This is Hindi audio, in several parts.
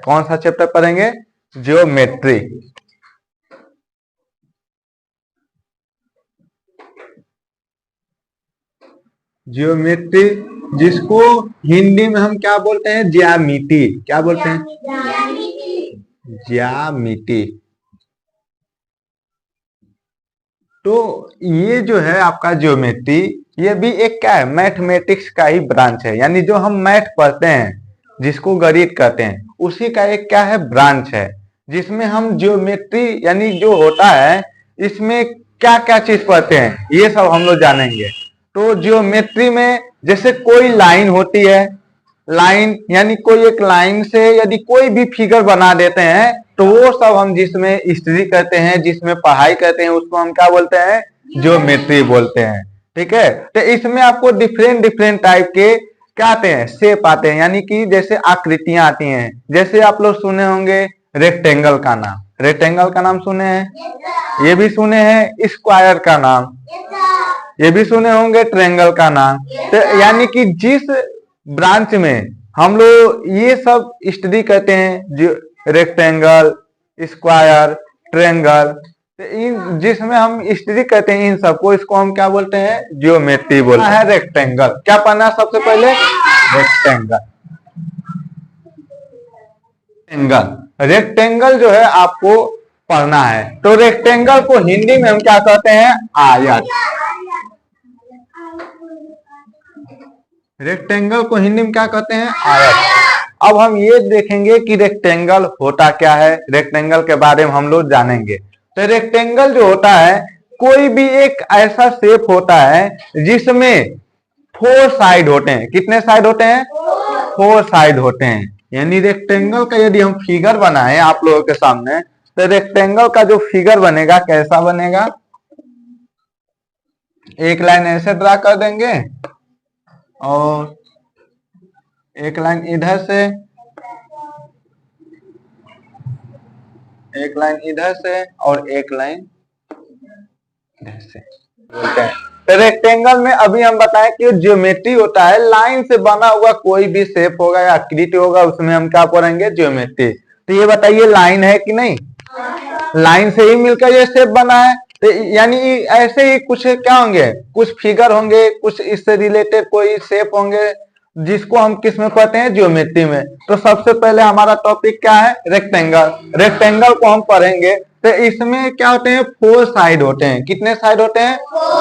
कौन सा चैप्टर पढ़ेंगे? ज्योमेट्री। ज्योमेट्री जिसको हिंदी में हम क्या बोलते हैं? ज्यामिति। क्या बोलते हैं? ज्यामिति। तो ये जो है आपका ज्योमेट्री, ये भी एक क्या है? मैथमेटिक्स का ही ब्रांच है। यानी जो हम मैथ पढ़ते हैं, जिसको गणित कहते हैं, उसी का एक क्या है? ब्रांच है, जिसमें हम ज्योमेट्री यानी जो होता है इसमें क्या क्या चीज पढ़ते हैं, ये सब हम लोग जानेंगे। तो ज्योमेट्री में जैसे कोई लाइन होती है, लाइन यानी कोई एक लाइन से यदि कोई भी फिगर बना देते हैं, तो वो सब हम जिसमें स्टडी करते हैं, जिसमें पढ़ाई करते हैं, उसको हम क्या बोलते हैं? ज्योमेट्री बोलते हैं। ठीक है। तो इसमें आपको डिफरेंट डिफरेंट टाइप के क्या आते हैं? शेप आते हैं, यानी कि जैसे आकृतियां आती हैं। जैसे आप लोग सुने होंगे रेक्टेंगल का नाम, रेक्टेंगल का नाम सुने हैं, ये भी सुने हैं स्क्वायर का नाम, ये भी सुने होंगे ट्रायंगल का नाम। तो यानी कि जिस ब्रांच में हम लोग ये सब स्टडी करते हैं, जो रेक्टेंगल, स्क्वायर, ट्रायंगल, तो इन जिसमें हम स्टडी करते हैं इन सबको, इसको हम क्या बोलते हैं? ज्योमेट्री बोलते हैं। रेक्टेंगल क्या पढ़ना है सबसे पहले? रेक्टेंगल। रेक्टेंगल जो है आपको पढ़ना है। तो रेक्टेंगल को हिंदी में हम क्या कहते हैं? आयत। रेक्टेंगल को हिंदी में क्या कहते हैं? आयत। अब हम ये देखेंगे कि रेक्टेंगल होता क्या है, रेक्टेंगल के बारे में हम लोग जानेंगे। तो रेक्टेंगल जो होता है, कोई भी एक ऐसा शेप होता है जिसमें 4 साइड होते हैं। कितने साइड होते हैं? 4 साइड होते हैं। यानी रेक्टेंगल का यदि हम फिगर बनाएं आप लोगों के सामने, तो रेक्टेंगल का जो फिगर बनेगा कैसा बनेगा? एक लाइन ऐसे ड्रा कर देंगे और एक लाइन इधर से, एक लाइन इधर से और एक लाइन इधर से बोलते हैं। तो रेक्टेंगल में अभी हम बताएं कि ज्योमेट्री होता है, लाइन से बना हुआ कोई भी शेप होगा या आकृति होगा, उसमें हम क्या पढ़ेंगे? ज्योमेट्री। तो ये बताइए लाइन है कि नहीं? लाइन से ही मिलकर ये शेप बना है। तो यानी ऐसे ही कुछ क्या होंगे? कुछ फिगर होंगे, कुछ इससे रिलेटेड कोई शेप होंगे, जिसको हम किस में पढ़ते हैं? ज्योमेट्री में। तो सबसे पहले हमारा टॉपिक क्या है? रेक्टेंगल। रेक्टेंगल को हम पढ़ेंगे। तो इसमें क्या होते हैं? 4 साइड होते हैं। कितने साइड होते हैं?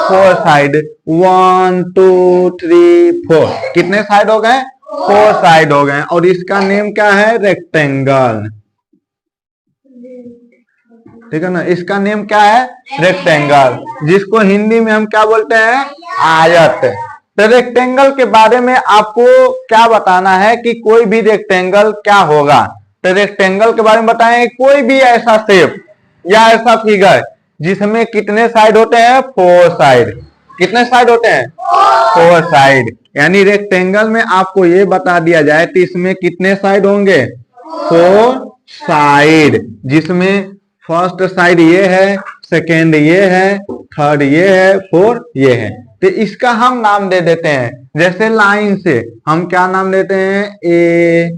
4 साइड। 1 2 3 4। कितने साइड हो गए? 4 साइड हो गए। और इसका नेम क्या है? रेक्टेंगल। ठीक है ना? इसका नेम क्या है? रेक्टेंगल, जिसको हिंदी में हम क्या बोलते हैं? आयत। तो रेक्टेंगल के बारे में आपको क्या बताना है कि कोई भी रेक्टेंगल क्या होगा? तो रेक्टेंगल के बारे में बताएं, कोई भी ऐसा शेप या ऐसा फिगर जिसमें कितने साइड होते हैं? 4 साइड। कितने साइड होते हैं? 4 साइड। यानी रेक्टेंगल में आपको ये बता दिया जाए तो इसमें कितने साइड होंगे? 4 साइड, जिसमें फर्स्ट साइड ये है, सेकेंड ये है, थर्ड ये है, फोर्थ ये है। तो इसका हम नाम दे देते हैं, जैसे लाइन से हम क्या नाम देते हैं? A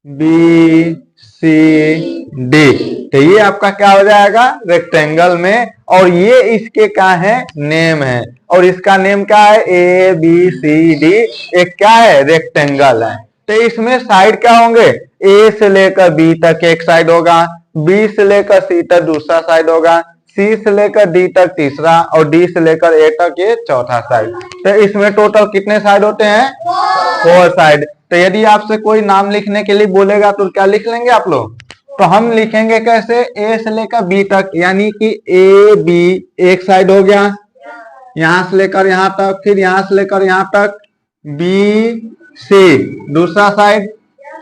B C D. तो ये आपका क्या हो जाएगा? रेक्टेंगल में। और ये इसके क्या है? नेम है। और इसका नेम क्या है? A B C D. एक क्या है? रेक्टेंगल है। तो इसमें साइड क्या होंगे? ए से लेकर बी तक एक साइड होगा, बी से लेकर सी तक दूसरा साइड होगा, सी से लेकर डी तक तीसरा, और डी से लेकर ए तक ये चौथा साइड। तो इसमें टोटल कितने साइड होते हैं? 4 साइड। तो यदि आपसे कोई नाम लिखने के लिए बोलेगा तो क्या लिख लेंगे आप लोग? तो हम लिखेंगे कैसे? ए से लेकर बी तक, यानी कि ए बी एक साइड हो गया, यहां से लेकर यहां तक, फिर यहां से लेकर यहां तक बी सी दूसरा साइड,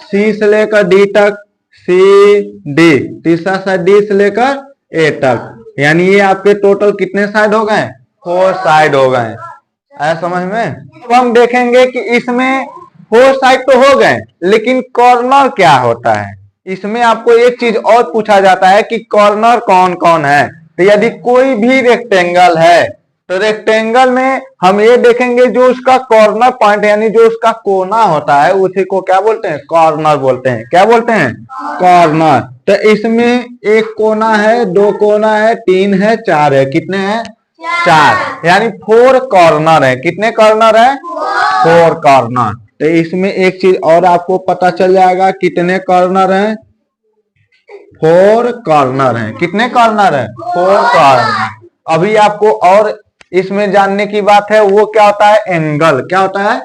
सी से लेकर डी तक, सी डी तीसरा साइड, डी से लेकर ए तक। यानी ये आपके टोटल कितने साइड हो गए? 4 साइड हो गए। आया समझ में? अब हम देखेंगे कि इसमें 4 साइड तो हो गए, लेकिन कॉर्नर क्या होता है? इसमें आपको एक चीज और पूछा जाता है कि कॉर्नर कौन कौन है। तो यदि कोई भी रेक्टेंगल है तो रेक्टेंगल में हम ये देखेंगे जो उसका कॉर्नर पॉइंट यानी जो उसका कोना होता है उसी को क्या बोलते हैं, कॉर्नर बोलते हैं। क्या बोलते हैं, कॉर्नर। तो इसमें एक कोना है, दो कोना है, तीन है, चार है। कितने हैं, चार, यानी 4 कॉर्नर है। कितने कॉर्नर है, 4 कॉर्नर। तो इसमें एक चीज और आपको पता चल जाएगा, कितने कॉर्नर हैं, 4 कॉर्नर हैं। कितने कॉर्नर है, 4 कॉर्नर। अभी आपको और इसमें जानने की बात है, वो क्या होता है, एंगल। क्या होता है,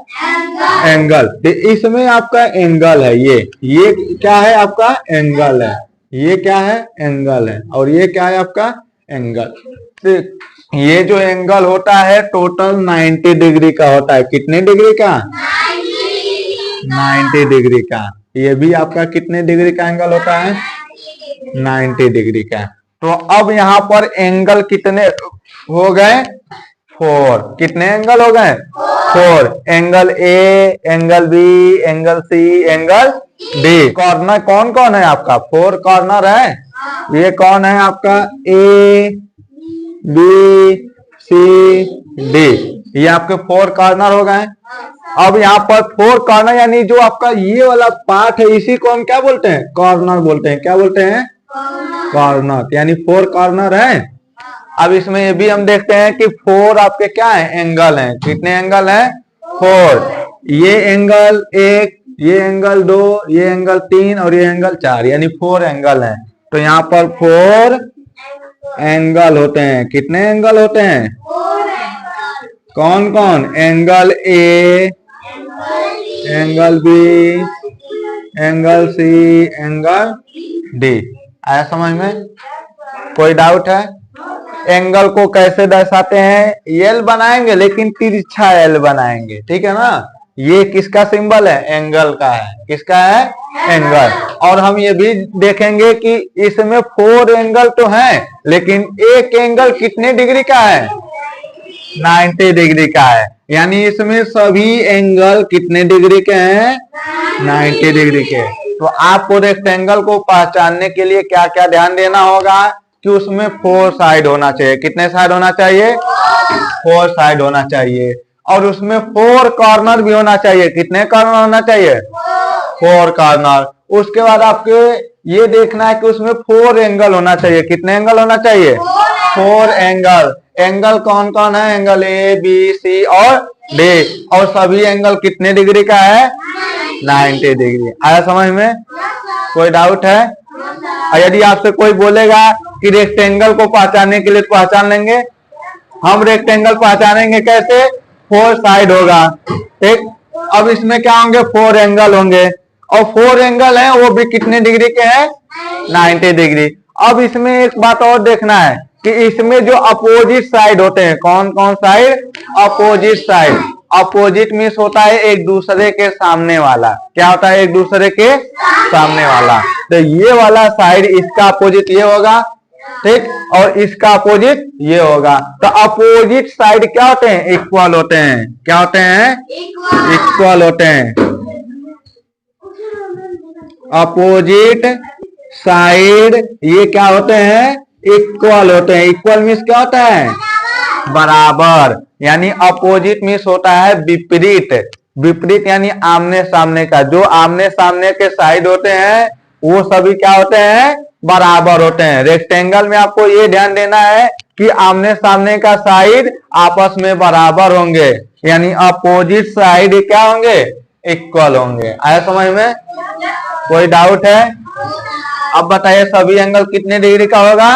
एंगल। तो इसमें आपका एंगल है, ये क्या है, आपका एंगल है। ये क्या है, एंगल है। और ये क्या है, आपका एंगल। तो ये जो एंगल होता है टोटल 90 डिग्री का होता है। कितने डिग्री का, 90 डिग्री का। ये भी आपका कितने डिग्री का एंगल होता है, 90 डिग्री का। तो अब यहाँ पर एंगल कितने हो गए, 4। कितने एंगल हो गए, 4। Angle A, angle B, angle C, angle D. Corner कौन कौन है आपका, 4 कॉर्नर है। ये कौन है आपका, ए, बी, सी, डी। ये आपके 4 कॉर्नर हो गए। अब यहाँ पर 4 कॉर्नर यानी जो आपका ये वाला पार्ट है इसी को हम क्या बोलते हैं, कॉर्नर बोलते हैं। क्या बोलते हैं, कॉर्नर। यानी 4 कॉर्नर है। अब इसमें ये भी हम देखते हैं कि 4 आपके क्या है, एंगल हैं। कितने एंगल हैं, 4। ये एंगल 1, ये एंगल 2, ये एंगल 3 और ये एंगल 4, यानी 4 एंगल हैं। तो यहाँ पर 4 एंगल होते हैं। कितने एंगल होते हैं, कौन कौन, angle A, angle B, angle C, angle D. आया समझ में, कोई डाउट है। एंगल को कैसे दर्शाते हैं, एल बनाएंगे लेकिन तिरछा एल बनाएंगे, ठीक है ना। ये किसका सिंबल है, एंगल का है। किसका है, एंगल। और हम ये भी देखेंगे कि इसमें 4 एंगल तो हैं लेकिन एक एंगल कितने डिग्री का है, 90 डिग्री का है। यानी इसमें सभी एंगल कितने डिग्री के हैं, 90 डिग्री के। तो आपको रेक्टेंगल को पहचानने के लिए क्या क्या ध्यान देना होगा कि उसमें 4 साइड होना चाहिए। कितने साइड होना चाहिए, 4 साइड होना चाहिए। और उसमें 4 कॉर्नर भी होना चाहिए। कितने कॉर्नर होना चाहिए, 4 कॉर्नर। उसके बाद आपके ये देखना है कि उसमें 4 एंगल होना चाहिए। कितने एंगल होना चाहिए, 4 एंगल। एंगल कौन कौन है, एंगल ए, बी, सी और डी। और सभी एंगल कितने डिग्री का है, 90 डिग्री। आया समझ में, कोई डाउट है। और यदि आपसे कोई बोलेगा कि रेक्टेंगल को पहचानने के लिए तो पहचान लेंगे। हम रेक्टेंगल पहचानेंगे कैसे, 4 साइड होगा, ठीक। अब इसमें क्या होंगे, 4 एंगल होंगे। और 4 एंगल हैं वो भी कितने डिग्री के हैं, 90 डिग्री। अब इसमें एक बात और देखना है कि इसमें जो अपोजिट साइड होते हैं, कौन कौन side, opposite side. Opposite means होता है एक दूसरे के सामने वाला। क्या होता है, एक दूसरे के सामने वाला। तो ये वाला साइड इसका अपोजिट ये होगा, ठीक। और इसका अपोजिट ये होगा। तो अपोजिट साइड क्या होते हैं, इक्वल होते हैं। क्या होते हैं, इक्वल होते हैं। अपोजिट साइड ये क्या होते हैं, इक्वल होते हैं। इक्वल मीन्स क्या होता है, बराबर। यानी अपोजिट मीन्स होता है विपरीत। विपरीत यानी आमने सामने का। जो आमने सामने के साइड होते हैं वो सभी क्या होते हैं, बराबर होते हैं। रेक्टेंगल में आपको ये ध्यान देना है कि आमने सामने का साइड आपस में बराबर होंगे। यानी अपोजिट साइड क्या होंगे, इक्वल होंगे। आया समझ में, कोई डाउट है। अब बताइए सभी एंगल कितने डिग्री का होगा,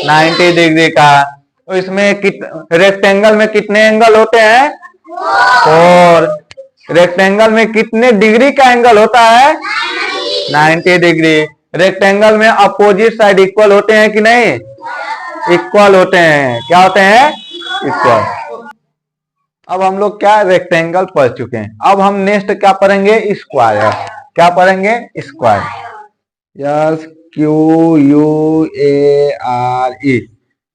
90 डिग्री का। तो इसमें रेक्टेंगल में कितने एंगल होते हैं, 4। रेक्टेंगल में कितने डिग्री का एंगल होता है, 90 डिग्री। रेक्टेंगल में अपोजिट साइड इक्वल होते हैं कि नहीं, इक्वल होते हैं। क्या होते हैं, इक्वल। अब हम लोग क्या रेक्टेंगल पढ़ चुके हैं। अब हम नेक्स्ट क्या पढ़ेंगे, स्क्वायर। क्या पढ़ेंगे, square. Yes, Q U A R E,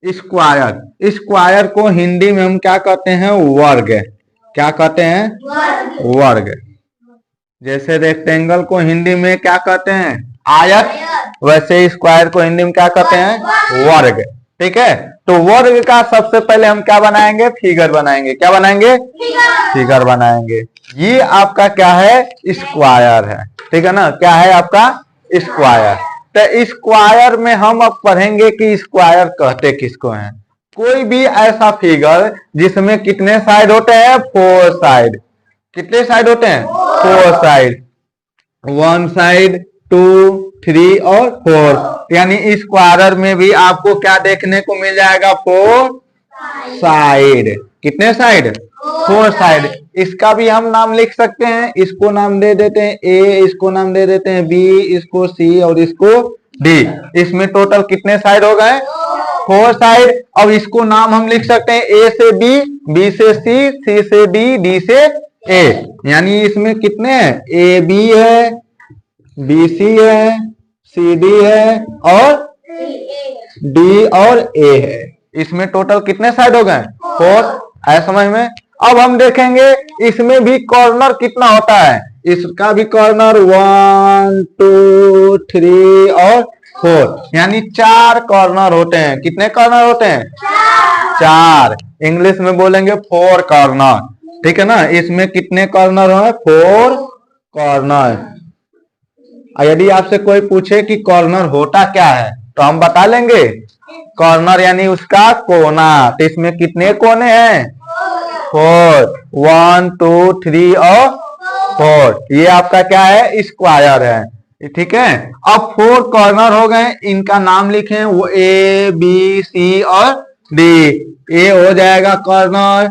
square. Square को हिंदी में हम क्या कहते हैं, वर्ग। क्या कहते हैं, वर्ग। जैसे रेक्टेंगल को हिंदी में क्या कहते हैं, आयत, वैसे स्क्वायर को हिंदी में क्या कहते हैं, वर्ग। ठीक है। तो वर्ग का सबसे पहले हम क्या बनाएंगे, फिगर बनाएंगे। क्या बनाएंगे, फिगर बनाएंगे। ये आपका क्या है, स्क्वायर है। ठीक है ना, क्या है आपका स्क्वायर। तो स्क्वायर में हम अब पढ़ेंगे कि स्क्वायर कहते किसको हैं। कोई भी ऐसा फिगर जिसमें कितने साइड होते हैं, 4 साइड। कितने साइड होते हैं, 4 साइड। 1 साइड, 2, 3 और 4। यानी स्क्वायर में भी आपको क्या देखने को मिल जाएगा, 4 साइड। कितने साइड, 4 साइड। इसका भी हम नाम लिख सकते हैं। इसको नाम दे देते हैं ए, इसको नाम दे देते हैं बी, इसको सी और इसको डी। इसमें टोटल कितने साइड हो गए, 4 साइड। अब इसको नाम हम लिख सकते हैं ए से बी, बी से सी, सी से डी, डी से ए। यानी इसमें कितने हैं, ए बी है, बी सी है, सी डी है और डी और ए है। इसमें टोटल कितने साइड हो गए, 4। है समझ में। अब हम देखेंगे इसमें भी कॉर्नर कितना होता है। इसका भी कॉर्नर 1, 2, 3 और 4, यानी 4 कॉर्नर होते हैं। कितने कॉर्नर होते हैं, 4। इंग्लिश में बोलेंगे 4 कॉर्नर। ठीक है ना। इसमें कितने कॉर्नर है, 4 कॉर्नर। यदि आपसे कोई पूछे कि कॉर्नर होता क्या है, तो हम बता लेंगे कॉर्नर यानी उसका कोना। तो इसमें कितने कोने हैं, 4। 1, 2, 3 और 4। ये आपका क्या है, स्क्वायर है। ठीक है। अब 4 कॉर्नर हो गए, इनका नाम लिखें, वो ए बी सी और डी। ए हो जाएगा कॉर्नर,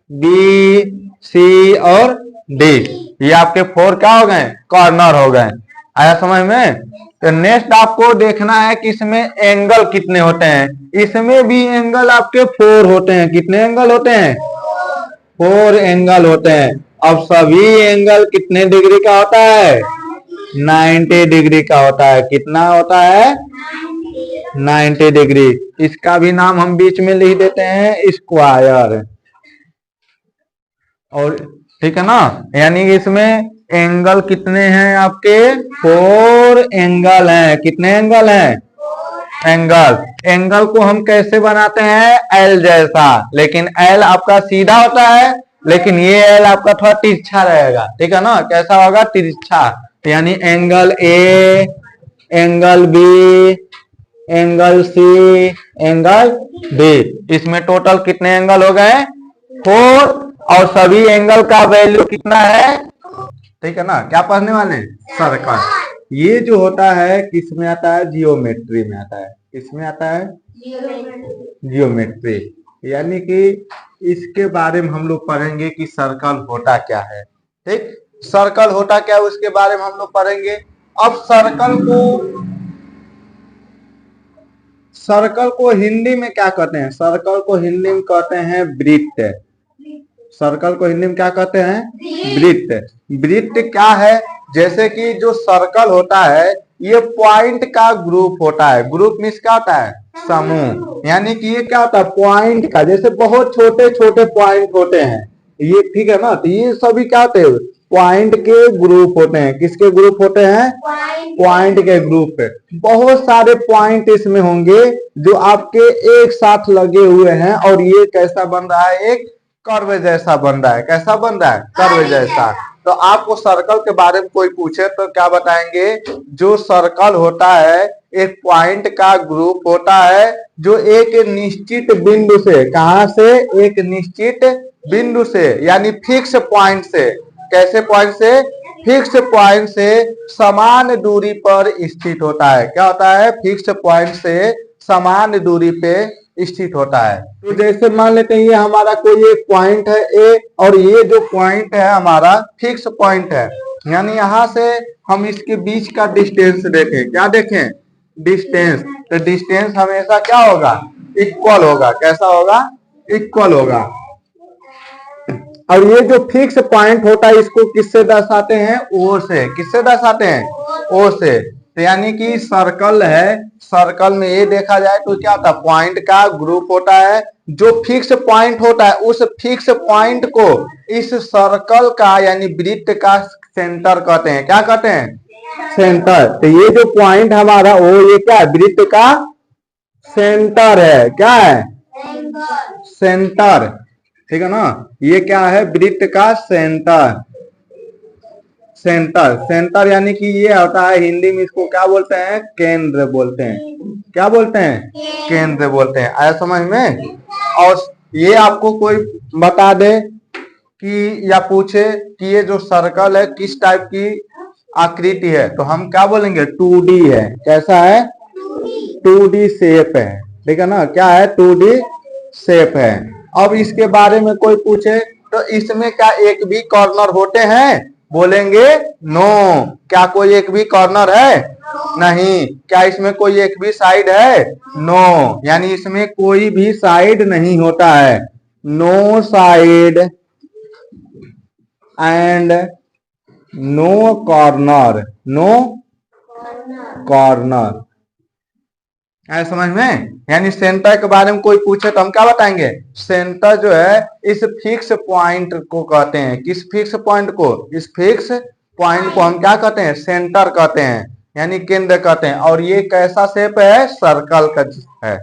बी सी और डी। ये आपके 4 क्या हो गए, कॉर्नर हो गए। आया समझ में। तो नेक्स्ट आपको देखना है कि इसमें एंगल कितने होते हैं। इसमें भी एंगल आपके 4 होते हैं। कितने एंगल होते हैं, 4 एंगल होते हैं। अब सभी एंगल कितने डिग्री का होता है, 90 डिग्री का होता है। कितना होता है, 90 डिग्री। इसका भी नाम हम बीच में लिख देते हैं स्क्वायर। और ठीक है ना। यानी इसमें एंगल कितने हैं आपके, 4 एंगल हैं। कितने एंगल हैं, एंगल। एंगल को हम कैसे बनाते हैं, एल जैसा। लेकिन एल आपका सीधा होता है, लेकिन ये एल आपका थोड़ा तिरछा रहेगा। ठीक है ना, कैसा होगा, तिरछा। यानी angle A, angle B, angle C, angle D. इसमें टोटल कितने एंगल हो गए, 4। और सभी एंगल का वैल्यू कितना है। ठीक है ना। क्या पढ़ने वाले, सर्कल। ये जो होता है किस में आता है, जियोमेट्री में आता है। किसमें आता है, जियोमेट्री। यानी कि इसके बारे में हम लोग पढ़ेंगे कि सर्कल होता क्या है। ठीक, सर्कल होता क्या है उसके बारे में हम लोग पढ़ेंगे। अब सर्कल को हिंदी में क्या कहते हैं, सर्कल को हिंदी में कहते हैं वृत्त। सर्कल को हिंदी में क्या कहते हैं, वृत्त। वृत्त क्या है, जैसे कि जो सर्कल होता है ये पॉइंट का ग्रुप होता है। ग्रुप मीन्स क्या होता है, समूह। यानी कि ये क्या होता है, पॉइंट का, जैसे बहुत छोटे छोटे पॉइंट होते हैं ये। ठीक है ना। तो ये सभी क्या होते हैं, पॉइंट के ग्रुप होते हैं। किसके ग्रुप होते हैं, पॉइंट के ग्रुप। बहुत सारे पॉइंट इसमें होंगे जो आपके एक साथ लगे हुए हैं और ये कैसा बन रहा है, एक कर्व जैसा बन रहा है। कैसा बन रहा है, कर्व जैसा। तो आपको सर्कल के बारे में कोई पूछे तो क्या बताएंगे, जो सर्कल होता है एक पॉइंट का ग्रुप होता है जो एक निश्चित बिंदु से, कहां से, एक निश्चित बिंदु से यानी फिक्स पॉइंट से। कैसे पॉइंट से, फिक्स पॉइंट से समान दूरी पर स्थित होता है। क्या होता है, फिक्स पॉइंट से समान दूरी पे स्थित होता है। तो जैसे मान लेते हैं ये हमारा कोई एक पॉइंट है ए, और ये जो पॉइंट है हमारा फिक्स पॉइंट है। यानी यहां से हम इसके बीच का डिस्टेंस देखें। क्या देखें, डिस्टेंस। तो डिस्टेंस हमेशा क्या होगा, इक्वल होगा। कैसा होगा, इक्वल होगा। और ये जो फिक्स पॉइंट होता है इसको किससे दर्शाते हैं, ओ से। किससे दर्शाते हैं, ओ से। तो यानी कि सर्कल है, सर्कल में ये देखा जाए तो क्या होता है, पॉइंट का ग्रुप होता है। जो फिक्स पॉइंट होता है उस फिक्स पॉइंट को इस सर्कल का यानी वृत्त का सेंटर कहते हैं। क्या कहते हैं, सेंटर। तो ये जो पॉइंट हमारा वो ये क्या है, वृत्त का सेंटर है। क्या है? सेंटर। ठीक है ना, ये क्या है? वृत्त का सेंटर। सेंटर, सेंटर यानी कि ये होता है, हिंदी में इसको क्या बोलते हैं? केंद्र बोलते हैं। क्या बोलते हैं? केंद्र बोलते हैं। आया समझ में? और ये आपको कोई बता दे कि या पूछे कि ये जो सर्कल है किस टाइप की आकृति है, तो हम क्या बोलेंगे? 2D है। कैसा है? 2D शेप है। ठीक है ना, क्या है? 2D शेप है। अब इसके बारे में कोई पूछे तो इसमें क्या एक भी कॉर्नर होते हैं? बोलेंगे नो। क्या कोई एक भी कॉर्नर है? नहीं। क्या इसमें कोई एक भी साइड है? नो। यानी इसमें कोई भी साइड नहीं होता है। No side and no corner. No corner. है समझ में? यानी सेंटर के बारे में कोई पूछे तो हम क्या बताएंगे? सेंटर जो है इस फिक्स पॉइंट को कहते हैं। किस फिक्स पॉइंट को? इस फिक्स पॉइंट को हम क्या कहते हैं? सेंटर कहते हैं, यानी केंद्र कहते हैं। और ये कैसा शेप है? सर्कल का है।